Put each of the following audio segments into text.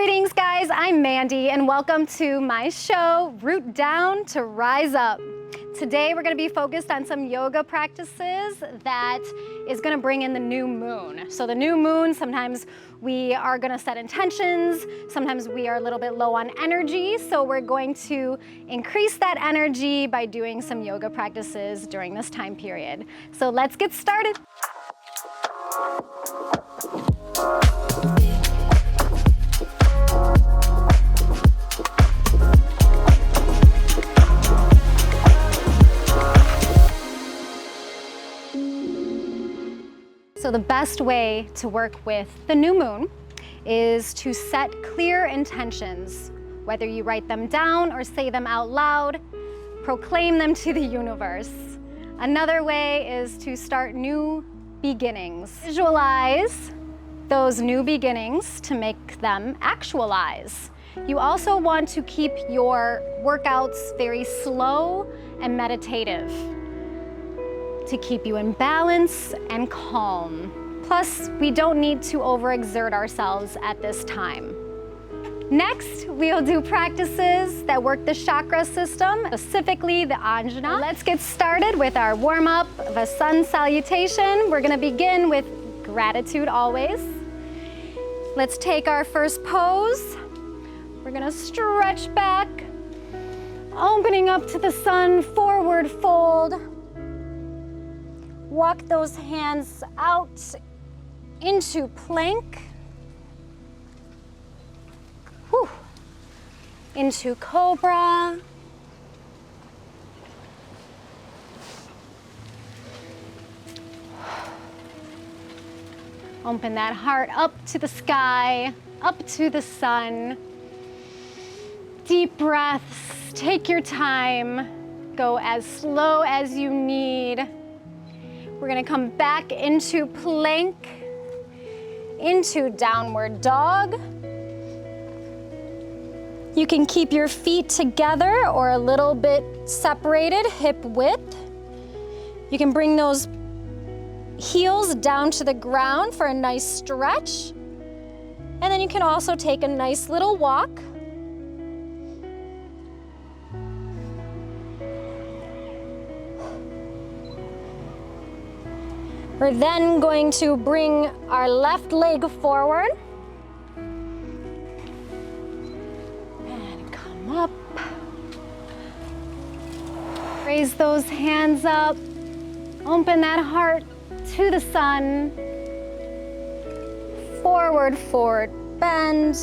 Greetings guys, I'm Mandy and welcome to my show, Root Down to Rise Up. Today we're going to be focused on some yoga practices that is going to bring in the new moon. So the new moon, sometimes we are going to set intentions, sometimes we are a little bit low on energy, so we're going to increase that energy by doing some yoga practices during this time period. So let's get started. So the best way to work with the new moon is to set clear intentions, whether you write them down or say them out loud, proclaim them to the universe. Another way is to start new beginnings. Visualize those new beginnings to make them actualize. You also want to keep your workouts very slow and meditative, to keep you in balance and calm. Plus, we don't need to overexert ourselves at this time. Next, we'll do practices that work the chakra system, specifically the Anjana. Let's get started with our warm-up of a sun salutation. We're gonna begin with gratitude always. Let's take our first pose. We're gonna stretch back, opening up to the sun, forward fold. Walk those hands out into plank. Whew. Into cobra. Open that heart up to the sky, up to the sun. Deep breaths, take your time. Go as slow as you need. We're gonna come back into plank, into downward dog. You can keep your feet together or a little bit separated, hip width. You can bring those heels down to the ground for a nice stretch. And then you can also take a nice little walk. We're then going to bring our left leg forward. And come up. Raise those hands up. Open that heart to the sun. Forward, forward, bend.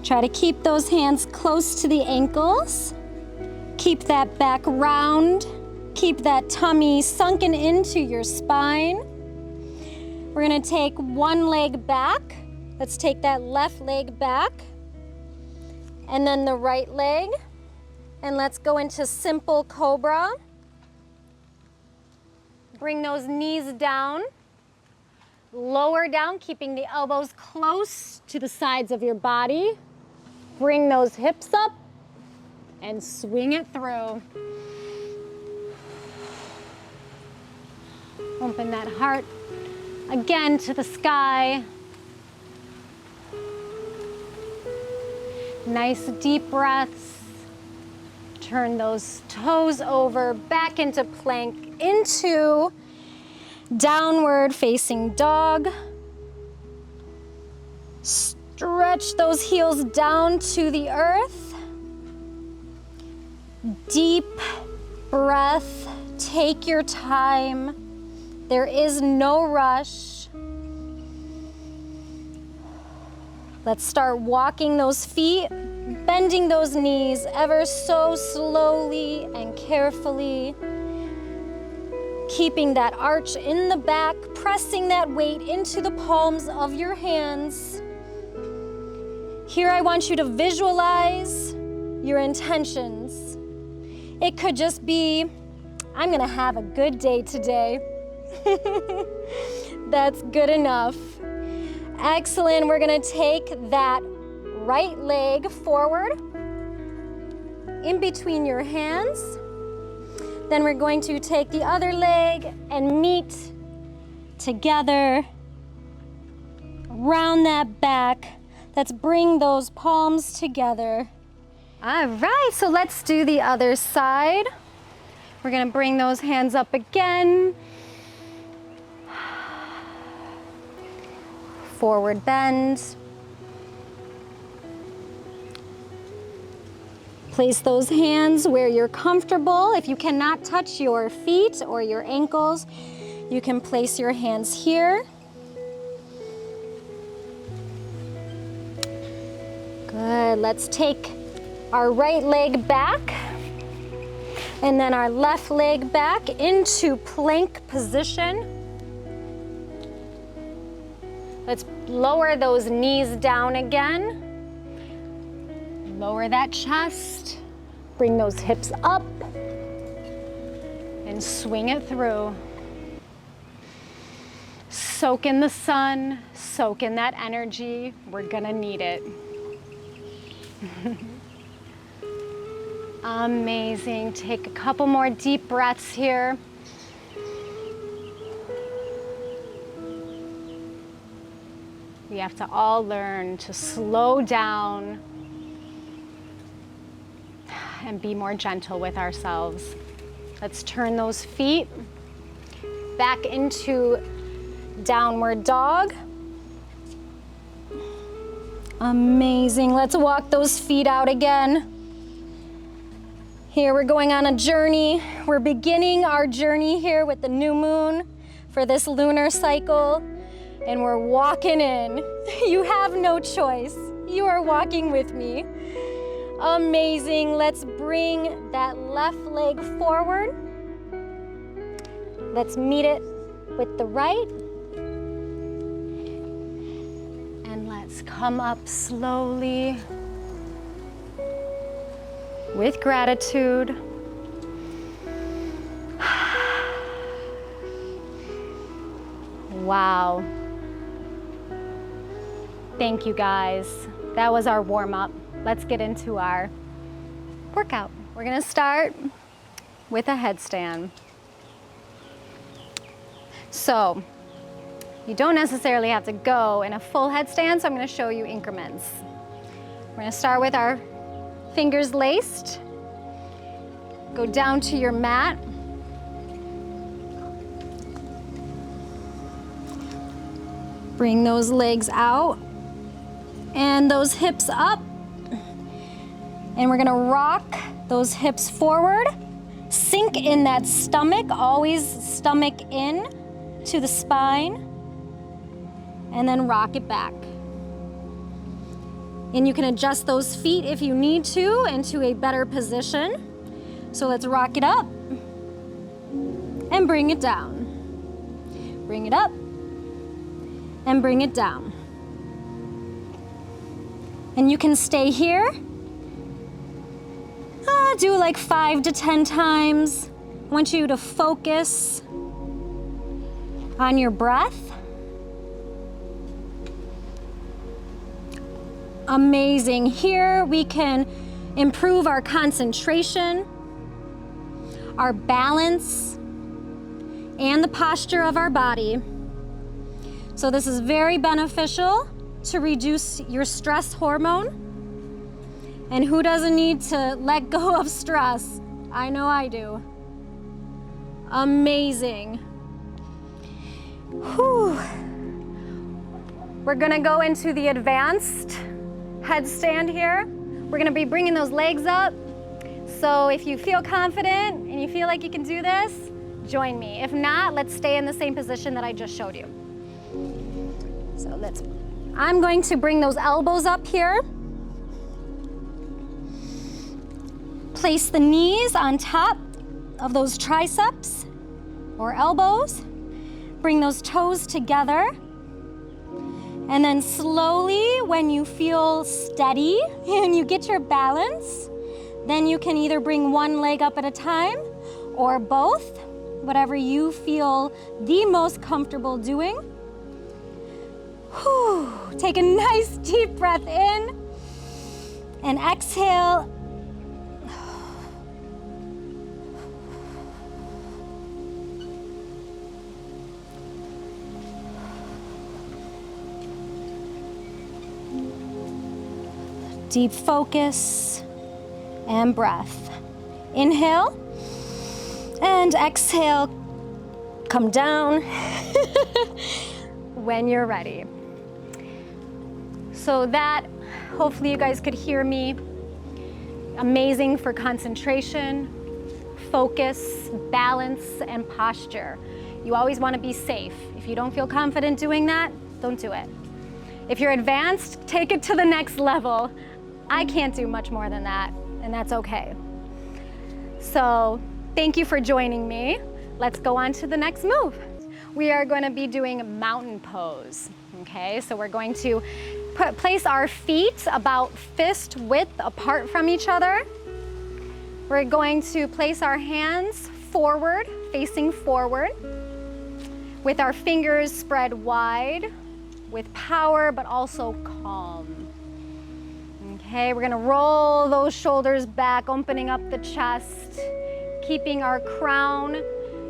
Try to keep those hands close to the ankles. Keep that back round. Keep that tummy sunken into your spine. We're gonna take one leg back. Let's take that left leg back. And then the right leg. And let's go into simple cobra. Bring those knees down. Lower down, keeping the elbows close to the sides of your body. Bring those hips up and swing it through. Open that heart again to the sky. Nice deep breaths. Turn those toes over, back into plank, into downward facing dog. Stretch those heels down to the earth. Deep breath, take your time. There is no rush. Let's start walking those feet, bending those knees ever so slowly and carefully. Keeping that arch in the back, pressing that weight into the palms of your hands. Here I want you to visualize your intentions. It could just be, I'm gonna have a good day today. That's good enough. Excellent. We're gonna take that right leg forward in between your hands. Then we're going to take the other leg and meet together round that back. Let's bring those palms together. All right, so let's do the other side. We're gonna bring those hands up again. Forward bend. Place those hands where you're comfortable. If you cannot touch your feet or your ankles, you can place your hands here. Good, let's take our right leg back and then our left leg back into plank position. Let's lower those knees down again. Lower that chest. Bring those hips up and swing it through. Soak in the sun, soak in that energy. We're gonna need it. Amazing. Take a couple more deep breaths here. We have to all learn to slow down and be more gentle with ourselves. Let's turn those feet back into downward dog. Amazing. Let's walk those feet out again. Here we're going on a journey. We're beginning our journey here with the new moon for this lunar cycle. And we're walking in. You have no choice. You are walking with me. Amazing. Let's bring that left leg forward. Let's meet it with the right. And let's come up slowly with gratitude. Wow. Thank you guys. That was our warm-up. Let's get into our workout. We're gonna start with a headstand. So, you don't necessarily have to go in a full headstand, so I'm gonna show you increments. We're gonna start with our fingers laced. Go down to your mat. Bring those legs out and those hips up. And we're gonna rock those hips forward. Sink in that stomach, always stomach in to the spine. And then rock it back. And you can adjust those feet if you need to into a better position. So let's rock it up and bring it down. Bring it up and bring it down. And you can stay here. Do like 5 to 10 times. I want you to focus on your breath. Amazing. Here we can improve our concentration, our balance, and the posture of our body. So this is very beneficial to reduce your stress hormone. And who doesn't need to let go of stress? I know I do. Amazing. Whew. We're gonna go into the advanced headstand here. We're gonna be bringing those legs up. So if you feel confident and you feel like you can do this, join me. If not, let's stay in the same position that I just showed you. So I'm going to bring those elbows up here. Place the knees on top of those triceps or elbows. Bring those toes together. And then slowly, when you feel steady and you get your balance, then you can either bring one leg up at a time or both, whatever you feel the most comfortable doing. Whew. Take a nice deep breath in and exhale. Deep focus and breath. Inhale and exhale. Come down. When you're ready. So that, hopefully you guys could hear me. Amazing for concentration, focus, balance, and posture. You always want to be safe. If you don't feel confident doing that, don't do it. If you're advanced, take it to the next level. I can't do much more than that, and that's okay. So thank you for joining me. Let's go on to the next move. We are going to be doing mountain pose. Okay, so we're going to place our feet about fist width apart from each other. We're going to place our hands forward, facing forward, with our fingers spread wide, with power but also calm. Okay, we're gonna roll those shoulders back, opening up the chest, keeping our crown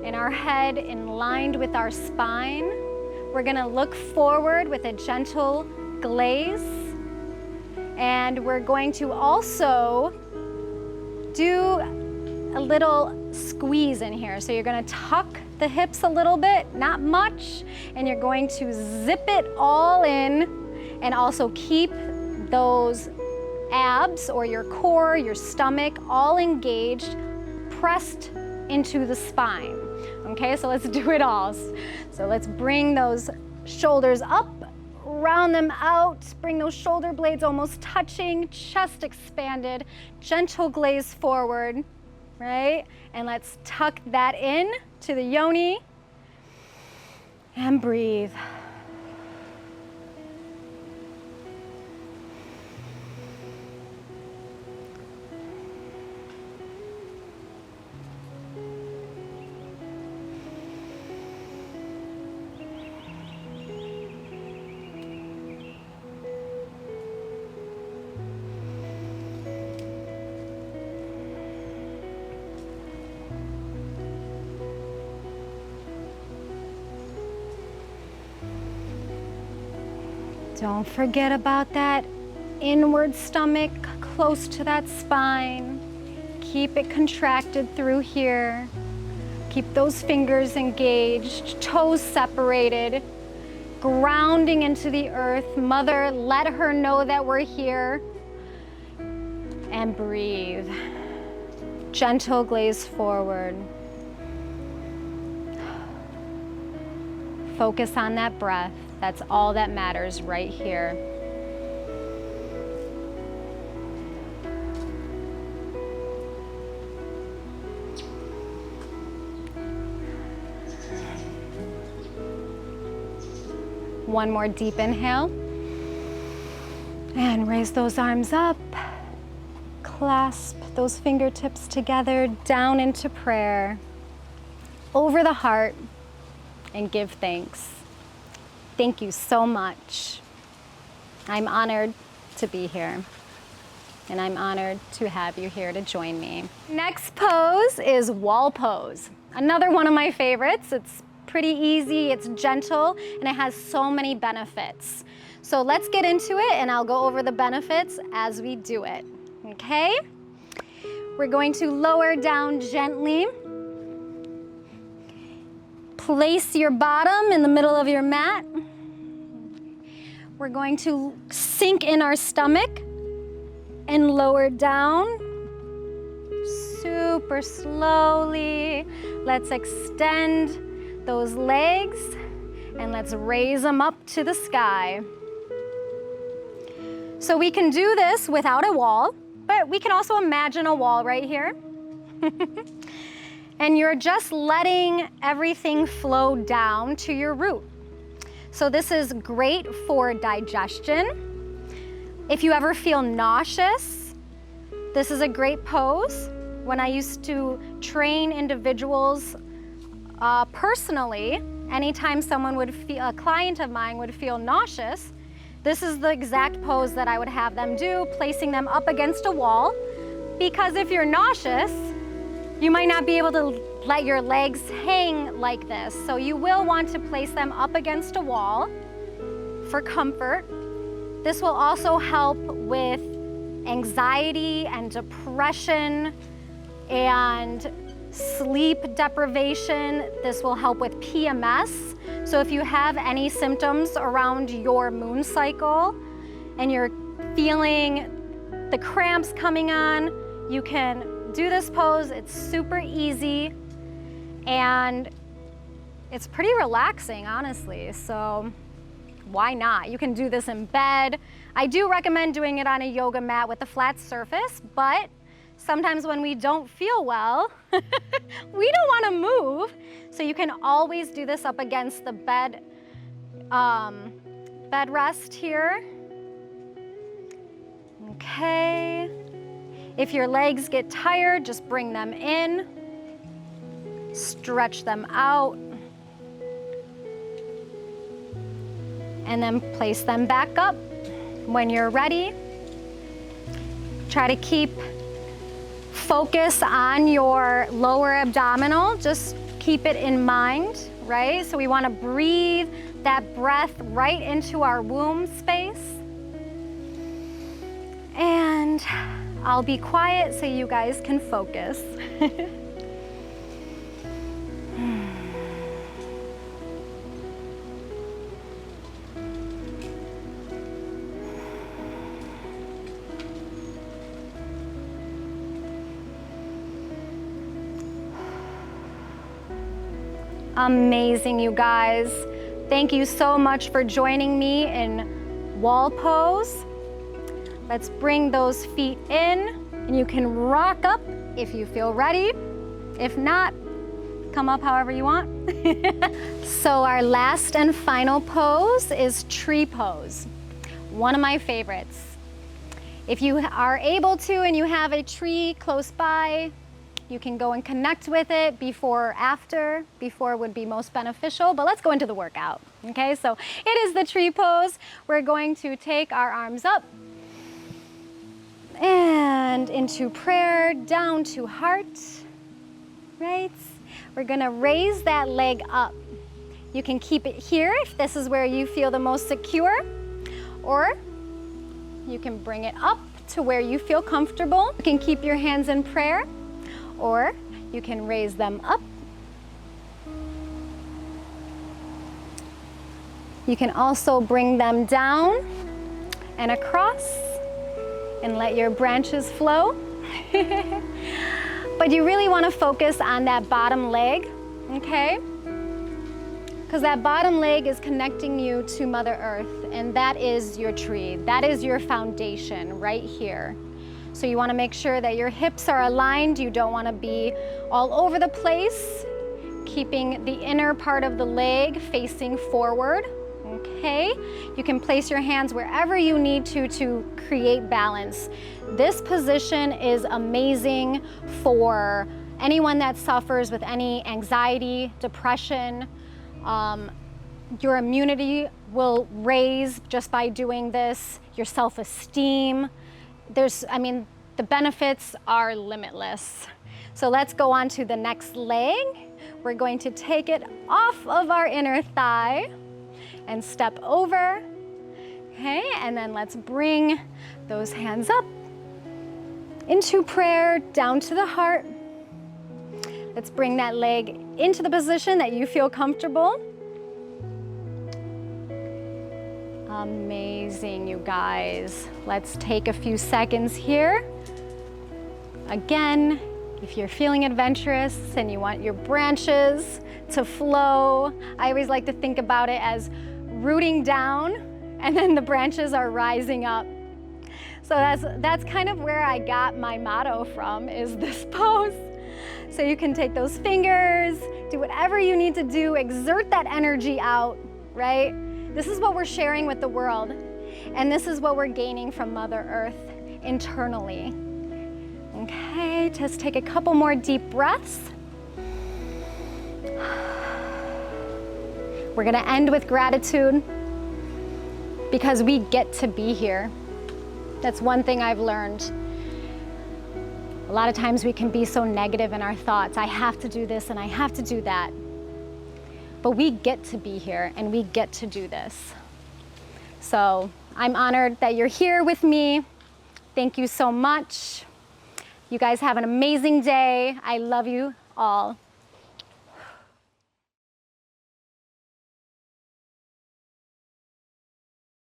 and our head in line with our spine. We're gonna look forward with a gentle glaze, and we're going to also do a little squeeze in here. So you're gonna tuck the hips a little bit, not much, and you're going to zip it all in and also keep those abs or your core, your stomach, all engaged, pressed into the spine. Okay, so let's do it all. So let's bring those shoulders up, round them out, bring those shoulder blades almost touching, chest expanded, gentle glaze forward, right? And let's tuck that in to the yoni and breathe. Don't forget about that inward stomach close to that spine. Keep it contracted through here. Keep those fingers engaged, toes separated, grounding into the earth. Mother, let her know that we're here. And breathe. Gentle glaze forward. Focus on that breath. That's all that matters right here. One more deep inhale. And raise those arms up. Clasp those fingertips together down into prayer. Over the heart, and give thanks. Thank you so much. I'm honored to be here, and I'm honored to have you here to join me. Next pose is wall pose. Another one of my favorites. It's pretty easy, it's gentle, and it has so many benefits. So let's get into it, and I'll go over the benefits as we do it, okay? We're going to lower down gently. Place your bottom in the middle of your mat. We're going to sink in our stomach and lower down. Super slowly. Let's extend those legs and let's raise them up to the sky. So we can do this without a wall, but we can also imagine a wall right here. And you're just letting everything flow down to your root. So this is great for digestion. If you ever feel nauseous, this is a great pose. When I used to train individuals personally, anytime someone would feel, a client of mine would feel nauseous, this is the exact pose that I would have them do, placing them up against a wall. Because if you're nauseous, you might not be able to let your legs hang like this. So you will want to place them up against a wall for comfort. This will also help with anxiety and depression and sleep deprivation. This will help with PMS. So if you have any symptoms around your moon cycle and you're feeling the cramps coming on, you can do this pose. It's super easy and it's pretty relaxing, honestly. So why not? You can do this in bed. I do recommend doing it on a yoga mat with a flat surface, but sometimes when we don't feel well, we don't want to move. So you can always do this up against the bed rest here. Okay. If your legs get tired, just bring them in, stretch them out, and then place them back up. When you're ready, try to keep focus on your lower abdominal. Just keep it in mind, right? So we want to breathe that breath right into our womb space. And I'll be quiet so you guys can focus. Amazing, you guys. Thank you so much for joining me in wall pose. Let's bring those feet in, and you can rock up if you feel ready. If not, come up however you want. So our last and final pose is tree pose, one of my favorites. If you are able to and you have a tree close by, you can go and connect with it before or after. Before would be most beneficial, but let's go into the workout. Okay, so it is the tree pose. We're going to take our arms up and into prayer, down to heart, right? We're gonna raise that leg up. You can keep it here if this is where you feel the most secure, or you can bring it up to where you feel comfortable. You can keep your hands in prayer, or you can raise them up. You can also bring them down and across and let your branches flow. But you really want to focus on that bottom leg, okay? Because that bottom leg is connecting you to Mother Earth, and that is your tree. That is your foundation right here. So you want to make sure that your hips are aligned. You don't want to be all over the place, keeping the inner part of the leg facing forward, okay? You can place your hands wherever you need to create balance. This position is amazing for anyone that suffers with any anxiety, depression. Your immunity will raise just by doing this, your self-esteem. The benefits are limitless. So let's go on to the next leg. We're going to take it off of our inner thigh and step over, okay? And then let's bring those hands up into prayer, down to the heart. Let's bring that leg into the position that you feel comfortable. Amazing, you guys. Let's take a few seconds here. Again, if you're feeling adventurous and you want your branches to flow, I always like to think about it as rooting down and then the branches are rising up. So that's kind of where I got my motto from, is this pose. So you can take those fingers, do whatever you need to do, exert that energy out, right? This is what we're sharing with the world, and this is what we're gaining from Mother Earth internally. Okay, just take a couple more deep breaths. We're gonna end with gratitude because we get to be here. That's one thing I've learned. A lot of times we can be so negative in our thoughts. I have to do this and I have to do that. But we get to be here and we get to do this. So I'm honored that you're here with me. Thank you so much. You guys have an amazing day. I love you all.